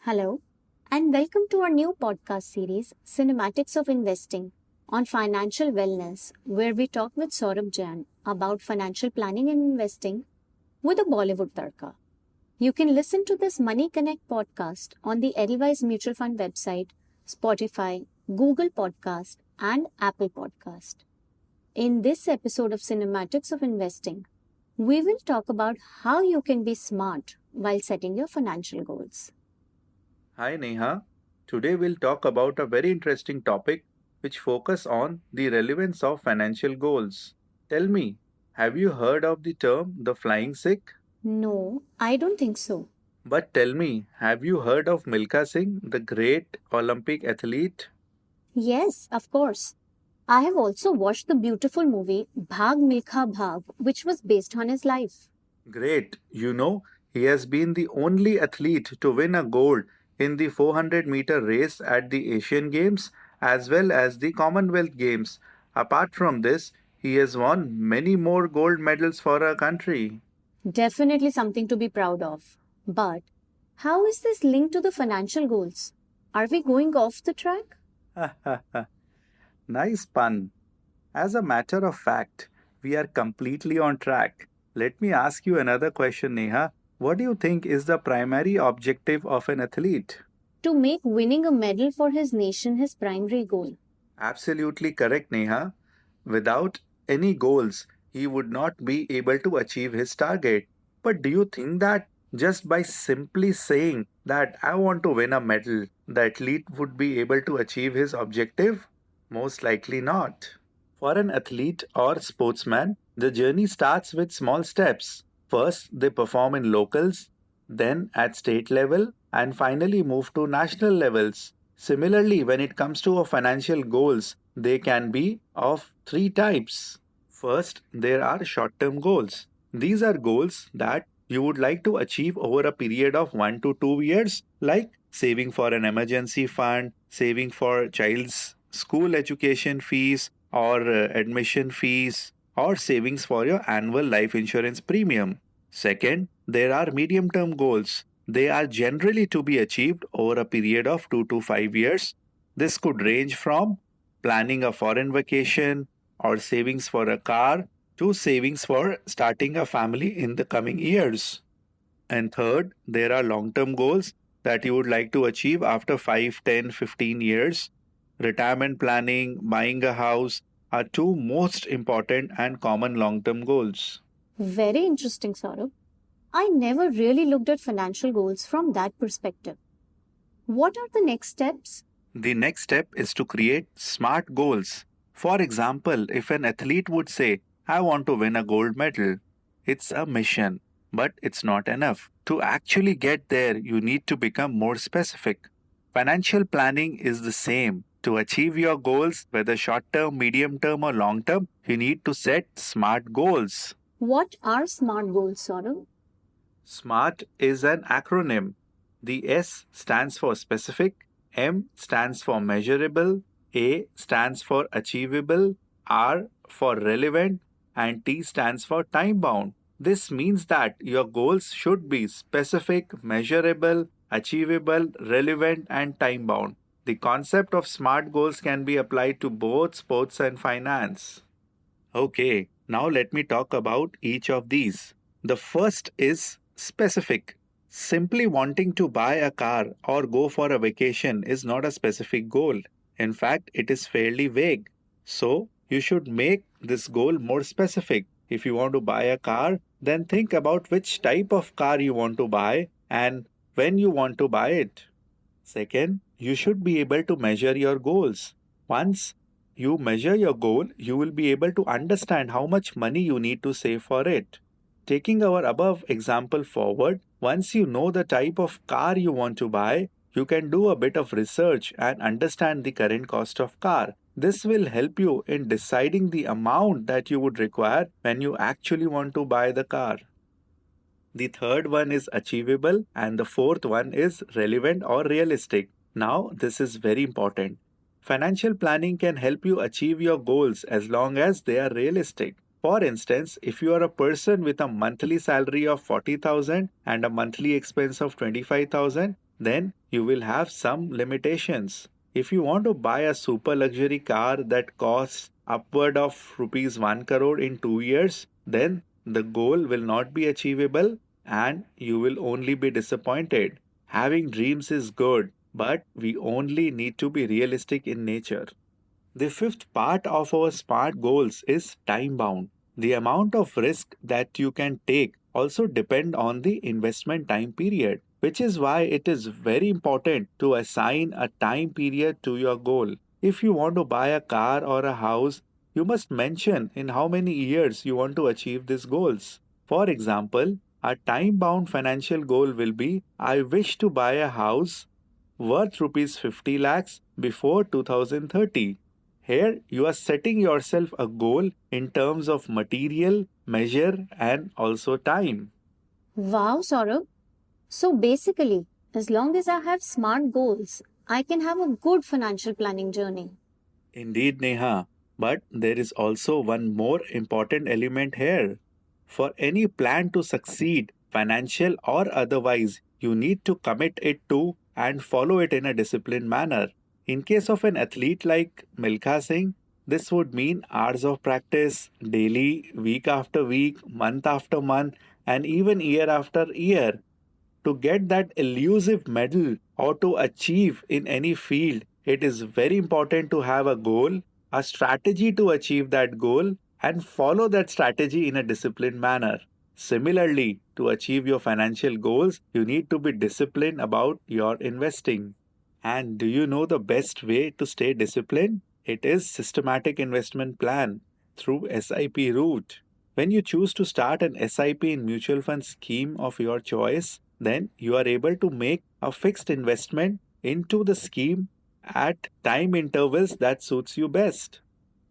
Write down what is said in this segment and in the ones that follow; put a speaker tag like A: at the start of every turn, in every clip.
A: Hello, and welcome to our new podcast series, Cinematics of Investing, on financial wellness, where we talk with Saurabh Jain about financial planning and investing with a Bollywood Tarka. You can listen to this Money Connect podcast on the Edelweiss Mutual Fund website, Spotify, Google Podcast, and Apple Podcast. In this episode of Cinematics of Investing, we will talk about how you can be smart while setting your financial goals.
B: Hi Neha. Today we'll talk about a very interesting topic which focus on the relevance of financial goals. Tell me, have you heard of the term the flying Sikh?
A: No, I don't think so.
B: But tell me, have you heard of Milkha Singh, the great Olympic athlete?
A: Yes, of course. I have also watched the beautiful movie Bhag Milkha Bhag, which was based on his life.
B: Great. He has been the only athlete to win a gold in the 400-meter race at the Asian Games as well as the Commonwealth Games. Apart from this, he has won many more gold medals for our country.
A: Definitely something to be proud of. But how is this linked to the financial goals? Are we going off the track?
B: Nice pun. As a matter of fact, we are completely on track. Let me ask you another question, Neha. What do you think is the primary objective of an athlete?
A: To make winning a medal for his nation his primary goal.
B: Absolutely correct, Neha. Without any goals, he would not be able to achieve his target. But do you think that just by simply saying that I want to win a medal, the athlete would be able to achieve his objective? Most likely not. For an athlete or sportsman, the journey starts with small steps. First, they perform in locals, then at state level, and finally move to national levels. Similarly, when it comes to financial goals, they can be of three types. First, there are short term goals. These are goals that you would like to achieve over a period of 1 to 2 years, like saving for an emergency fund, saving for child's school education fees or admission fees, or savings for your annual life insurance premium. Second, there are medium term goals. They are generally to be achieved over a period of 2 to 5 years. This could range from planning a foreign vacation or savings for a car to savings for starting a family in the coming years. And third, there are long term goals that you would like to achieve after 5, 10, 15 years. Retirement planning, buying a house are two most important and common long term goals.
A: Very interesting, Saurabh. I never really looked at financial goals from that perspective. What are the next steps?
B: The next step is to create smart goals. For example, if an athlete would say, I want to win a gold medal, it's a mission, but it's not enough. To actually get there, you need to become more specific. Financial planning is the same. To achieve your goals, whether short term, medium term, or long term, you need to set smart goals.
A: What are smart goals, Saurabh?
B: SMART is an acronym. The S stands for specific, M stands for measurable, A stands for achievable, R for relevant, and T stands for time bound. This means that your goals should be specific, measurable, achievable, relevant, and time bound. The concept of SMART goals can be applied to both sports and finance. Okay, now let me talk about each of these. The first is specific. Simply wanting to buy a car or go for a vacation is not a specific goal. In fact, it is fairly vague. So, you should make this goal more specific. If you want to buy a car, then think about which type of car you want to buy and when you want to buy it. Second, you should be able to measure your goals. Once you measure your goal, you will be able to understand how much money you need to save for it. Taking our above example forward, once you know the type of car you want to buy, you can do a bit of research and understand the current cost of car. This will help you in deciding the amount that you would require when you actually want to buy the car. The third one is achievable and the fourth one is relevant or realistic. Now, this is very important. Financial planning can help you achieve your goals as long as they are realistic. For instance, if you are a person with a monthly salary of 40,000 and a monthly expense of 25,000, then you will have some limitations. If you want to buy a super luxury car that costs upward of rupees 1 crore in 2 years, then the goal will not be achievable and you will only be disappointed. Having dreams is good, but we only need to be realistic in nature. The fifth part of our SMART goals is time bound. The amount of risk that you can take also depend on the investment time period, which is why it is very important to assign a time period to your goal. If you want to buy a car or a house, you must mention in how many years you want to achieve these goals. For example, a time bound financial goal will be I wish to buy a house worth rupees 50 lakhs before 2030. Here, you are setting yourself a goal in terms of material, measure, and also time.
A: Wow, Saurabh. So basically, as long as I have SMART goals, I can have a good financial planning journey.
B: Indeed, Neha. But there is also one more important element here. For any plan to succeed, financial or otherwise, you need to commit it to and follow it in a disciplined manner. In case of an athlete like Milkha Singh, this would mean hours of practice daily, week after week, month after month, and even year after year. To get that elusive medal or to achieve in any field, it is very important to have a goal, a strategy to achieve that goal, and follow that strategy in a disciplined manner. Similarly, to achieve your financial goals, you need to be disciplined about your investing. And do you know the best way to stay disciplined? It is systematic investment plan through SIP route. When you choose to start an SIP in mutual fund scheme of your choice, then you are able to make a fixed investment into the scheme at time intervals that suits you best.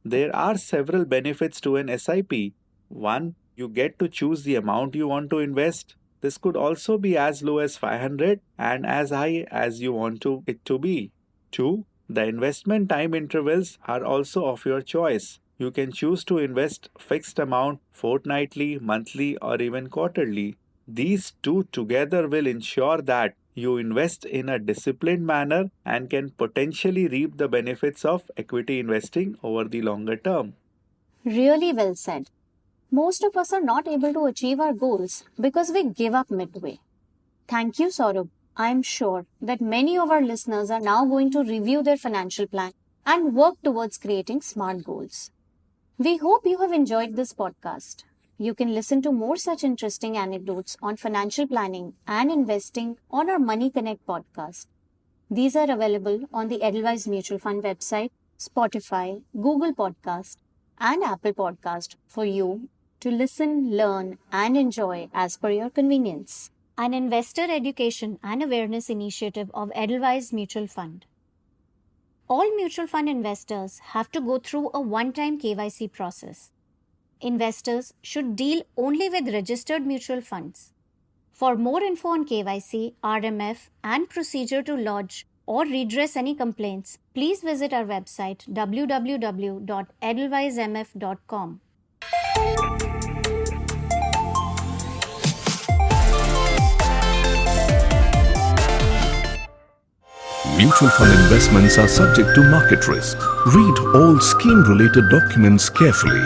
B: There are several benefits to an SIP. One, you get to choose the amount you want to invest. This could also be as low as 500 and as high as you want it to be. 2. The investment time intervals are also of your choice. You can choose to invest fixed amount fortnightly, monthly or even quarterly. These two together will ensure that you invest in a disciplined manner and can potentially reap the benefits of equity investing over the longer term.
A: Really well said. Most of us are not able to achieve our goals because we give up midway. Thank you, Saurabh. I am sure that many of our listeners are now going to review their financial plan and work towards creating SMART goals. We hope you have enjoyed this podcast. You can listen to more such interesting anecdotes on financial planning and investing on our Money Connect podcast. These are available on the Edelweiss Mutual Fund website, Spotify, Google Podcast, and Apple Podcast for you to listen, learn, and enjoy as per your convenience. An investor education and awareness initiative of Edelweiss Mutual Fund. All mutual fund investors have to go through a one-time KYC process. Investors should deal only with registered mutual funds. For more info on KYC, RMF, and procedure to lodge or redress any complaints, please visit our website www.edelweissmf.com.
C: Mutual fund investments are subject to market risk. Read all scheme-related documents carefully.